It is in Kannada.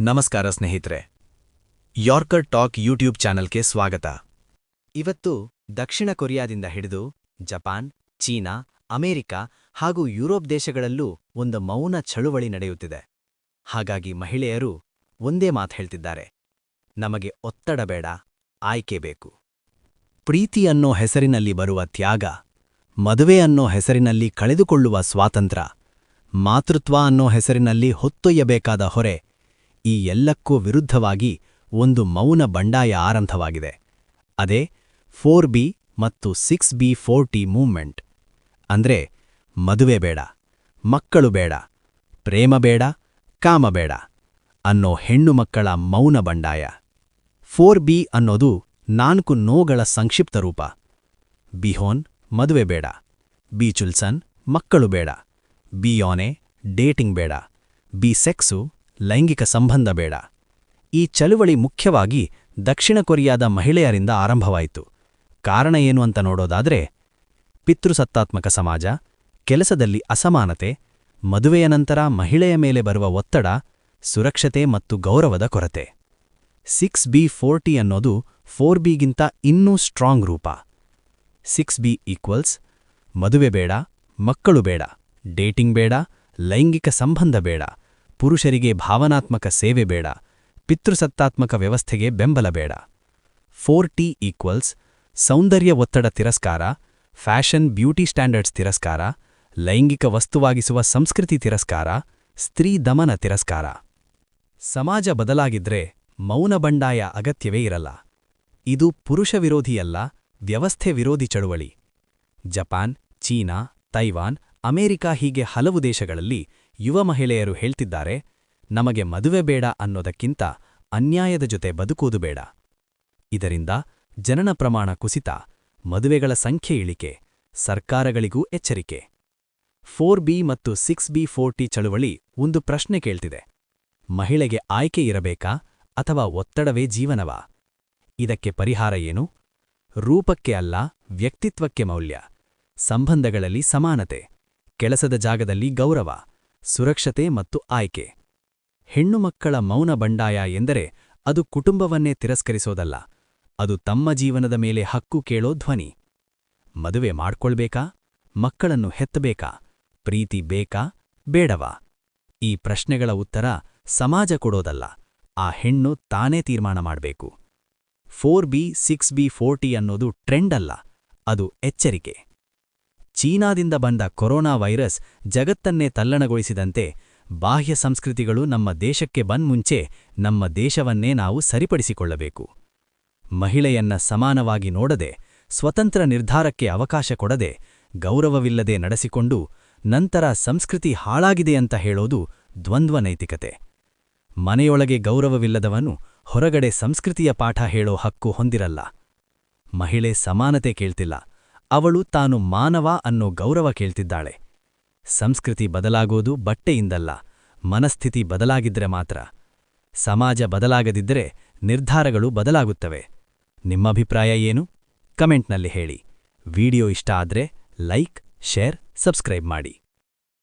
ನಮಸ್ಕಾರ ಸ್ನೇಹಿತರೆ, ಯಾರ್ಕರ್ ಟಾಕ್ ಯೂಟ್ಯೂಬ್ ಚಾನಲ್ಗೆ ಸ್ವಾಗತ. ಇವತ್ತು ದಕ್ಷಿಣ ಕೊರಿಯಾದಿಂದ ಹಿಡಿದು ಜಪಾನ್, ಚೀನಾ, ಅಮೆರಿಕ ಹಾಗೂ ಯುರೋಪ್ ದೇಶಗಳಲ್ಲೂ ಒಂದು ಮೌನ ಚಳುವಳಿ ನಡೆಯುತ್ತಿದೆ. ಹಾಗಾಗಿ ಮಹಿಳೆಯರು ಒಂದೇ ಮಾತು ಹೇಳ್ತಿದ್ದಾರೆ: ನಮಗೆ ಒತ್ತಡ ಬೇಡ, ಆಯ್ಕೆ ಬೇಕು. ಪ್ರೀತಿ ಅನ್ನೋ ಹೆಸರಿನಲ್ಲಿ ಬರುವ ತ್ಯಾಗ, ಮದುವೆ ಅನ್ನೋ ಹೆಸರಿನಲ್ಲಿ ಕಳೆದುಕೊಳ್ಳುವ ಸ್ವಾತಂತ್ರ್ಯ, ಮಾತೃತ್ವ ಅನ್ನೋ ಹೆಸರಿನಲ್ಲಿ ಹೊತ್ತೊಯ್ಯಬೇಕಾದ ಹೊರೆ, ಈ ಎಲ್ಲಕ್ಕೂ ವಿರುದ್ಧವಾಗಿ ಒಂದು ಮೌನ ಬಂಡಾಯ ಆರಂಭವಾಗಿದೆ. ಅದೇ 4B ಮತ್ತು 6B40 ಮೂವ್ಮೆಂಟ್. ಅಂದ್ರೆ ಮದುವೆ ಬೇಡ, ಮಕ್ಕಳು ಬೇಡ, ಪ್ರೇಮ ಬೇಡ, ಕಾಮ ಬೇಡ ಅನ್ನೋ ಹೆಣ್ಣು ಮಕ್ಕಳ ಮೌನ ಬಂಡಾಯ. 4B ಅನ್ನೋದು 4 ನೋಗಳ ಸಂಕ್ಷಿಪ್ತ ರೂಪ. ಬಿಹೋನ್ ಮದುವೆ ಬೇಡ, ಬೀಚುಲ್ಸನ್ ಮಕ್ಕಳು ಬೇಡ, ಬಿಯೋನೆ ಡೇಟಿಂಗ್ ಬೇಡ, ಸೆಕ್ಸು ಲೈಂಗಿಕ ಸಂಬಂಧ ಬೇಡ. ಈ ಚಳುವಳಿ ಮುಖ್ಯವಾಗಿ ದಕ್ಷಿಣ ಕೊರಿಯಾದ ಮಹಿಳೆಯರಿಂದ ಆರಂಭವಾಯಿತು. ಕಾರಣ ಏನು ಅಂತ ನೋಡೋದಾದ್ರೆ, ಪಿತೃಸತ್ತಾತ್ಮಕ ಸಮಾಜ, ಕೆಲಸದಲ್ಲಿ ಅಸಮಾನತೆ, ಮದುವೆಯ ನಂತರ ಮಹಿಳೆಯ ಮೇಲೆ ಬರುವ ಒತ್ತಡ, ಸುರಕ್ಷತೆ ಮತ್ತು ಗೌರವದ ಕೊರತೆ. 6B40 ಅನ್ನೋದು 4Bಗಿಂತ ಇನ್ನೂ ಸ್ಟ್ರಾಂಗ್ ರೂಪ. 6B ಈಕ್ವಲ್ಸ್ ಮದುವೆ ಬೇಡ, ಮಕ್ಕಳು ಬೇಡ, ಡೇಟಿಂಗ್ ಬೇಡ, ಲೈಂಗಿಕ ಸಂಬಂಧ ಬೇಡ, ಪುರುಷರಿಗೆ ಭಾವನಾತ್ಮಕ ಸೇವೆ ಬೇಡ, ಪಿತೃಸತ್ತಾತ್ಮಕ ವ್ಯವಸ್ಥೆಗೆ ಬೆಂಬಲ ಬೇಡ. 4T ಈಕ್ವಲ್ಸ್ ಸೌಂದರ್ಯ ಒತ್ತಡ ತಿರಸ್ಕಾರ, ಫ್ಯಾಷನ್ ಬ್ಯೂಟಿ ಸ್ಟ್ಯಾಂಡರ್ಡ್ಸ್ ತಿರಸ್ಕಾರ, ಲೈಂಗಿಕ ವಸ್ತುವಾಗಿಸುವ ಸಂಸ್ಕೃತಿ ತಿರಸ್ಕಾರ, ಸ್ತ್ರೀ ದಮನ ತಿರಸ್ಕಾರ. ಸಮಾಜ ಬದಲಾಗಿದ್ರೆ ಮೌನ ಬಂಡಾಯ ಅಗತ್ಯವೇ ಇರಲ್ಲ. ಇದು ಪುರುಷ ವಿರೋಧಿಯಲ್ಲ, ವ್ಯವಸ್ಥೆ ವಿರೋಧಿ ಚಳುವಳಿ. ಜಪಾನ್, ಚೀನಾ, ತೈವಾನ್, ಅಮೆರಿಕ ಹೀಗೆ ಹಲವು ದೇಶಗಳಲ್ಲಿ ಯುವ ಮಹಿಳೆಯರು ಹೇಳ್ತಿದ್ದಾರೆ: ನಮಗೆ ಮದುವೆ ಬೇಡ ಅನ್ನೋದಕ್ಕಿಂತ ಅನ್ಯಾಯದ ಜೊತೆ ಬದುಕುವುದು ಬೇಡ. ಇದರಿಂದ ಜನನ ಪ್ರಮಾಣ ಕುಸಿತ, ಮದುವೆಗಳ ಸಂಖ್ಯೆ ಇಳಿಕೆ, ಸರ್ಕಾರಗಳಿಗೂ ಎಚ್ಚರಿಕೆ. 4B ಮತ್ತು 6B40 ಚಳುವಳಿ ಒಂದು ಪ್ರಶ್ನೆ ಕೇಳ್ತಿದೆ: ಮಹಿಳೆಗೆ ಆಯ್ಕೆ ಇರಬೇಕಾ ಅಥವಾ ಒತ್ತಡವೇ ಜೀವನವಾ? ಇದಕ್ಕೆ ಪರಿಹಾರ ಏನು? ರೂಪಕ್ಕೆ ಅಲ್ಲ, ವ್ಯಕ್ತಿತ್ವಕ್ಕೆ ಮೌಲ್ಯ, ಸಂಬಂಧಗಳಲ್ಲಿ ಸಮಾನತೆ, ಕೆಲಸದ ಜಾಗದಲ್ಲಿ ಗೌರವ, ಸುರಕ್ಷತೆ ಮತ್ತು ಆಯ್ಕೆ. ಹೆಣ್ಣು ಮಕ್ಕಳ ಮೌನ ಬಂಡಾಯ ಎಂದರೆ ಅದು ಕುಟುಂಬವನ್ನೇ ತಿರಸ್ಕರಿಸೋದಲ್ಲ, ಅದು ತಮ್ಮ ಜೀವನದ ಮೇಲೆ ಹಕ್ಕು ಕೇಳೋ ಧ್ವನಿ. ಮದುವೆ ಮಾಡ್ಕೊಳ್ಬೇಕಾ, ಮಕ್ಕಳನ್ನು ಹೆತ್ತಬೇಕಾ, ಪ್ರೀತಿ ಬೇಕಾ ಬೇಡವಾ? ಈ ಪ್ರಶ್ನೆಗಳ ಉತ್ತರ ಸಮಾಜ ಕೊಡೋದಲ್ಲ, ಆ ಹೆಣ್ಣು ತಾನೇ ತೀರ್ಮಾನ ಮಾಡಬೇಕು. 4B 6B40 ಅನ್ನೋದು ಟ್ರೆಂಡ್ ಅಲ್ಲ, ಅದು ಎಚ್ಚರಿಕೆ. ಚೀನಾದಿಂದ ಬಂದ ಕೊರೋನಾ ವೈರಸ್ ಜಗತ್ತನ್ನೇ ತಲ್ಲಣಗೊಳಿಸಿದಂತೆ ಬಾಹ್ಯ ಸಂಸ್ಕೃತಿಗಳು ನಮ್ಮ ದೇಶಕ್ಕೆ ಮುನ್ಮುಂಚೆ ನಮ್ಮ ದೇಶವನ್ನೇ ನಾವು ಸರಿಪಡಿಸಿಕೊಳ್ಳಬೇಕು. ಮಹಿಳೆಯನ್ನ ಸಮಾನವಾಗಿ ನೋಡದೆ, ಸ್ವತಂತ್ರ ನಿರ್ಧಾರಕ್ಕೆ ಅವಕಾಶ ಕೊಡದೆ, ಗೌರವವಿಲ್ಲದೆ ನಡೆಸಿಕೊಂಡು ನಂತರ ಸಂಸ್ಕೃತಿ ಹಾಳಾಗಿದೆಯಂತ ಹೇಳೋದು ದ್ವಂದ್ವ ನೈತಿಕತೆ. ಮನೆಯೊಳಗೆ ಗೌರವವಿಲ್ಲದವನು ಹೊರಗಡೆ ಸಂಸ್ಕೃತಿಯ ಪಾಠ ಹೇಳೋ ಹಕ್ಕು ಹೊಂದಿರಲ್ಲ. ಮಹಿಳೆ ಸಮಾನತೆ ಕೇಳ್ತಿಲ್ಲ, ಅವಳು ತಾನು ಮಾನವ ಅನ್ನೋ ಗೌರವ ಕೇಳ್ತಿದ್ದಾಳೆ. ಸಂಸ್ಕೃತಿ ಬದಲಾಗೋದು ಬಟ್ಟೆಯಿಂದಲ್ಲ, ಮನಸ್ಥಿತಿ ಬದಲಾಗಿದ್ರೆ ಮಾತ್ರ. ಸಮಾಜ ಬದಲಾಗದಿದ್ದರೆ ನಿರ್ಧಾರಗಳು ಬದಲಾಗುತ್ತವೆ. ನಿಮ್ಮಭಿಪ್ರಾಯ ಏನು? ಕಮೆಂಟ್ನಲ್ಲಿ ಹೇಳಿ. ವಿಡಿಯೋ ಇಷ್ಟ ಆದ್ರೆ ಲೈಕ್, ಶೇರ್, ಸಬ್ಸ್ಕ್ರೈಬ್ ಮಾಡಿ.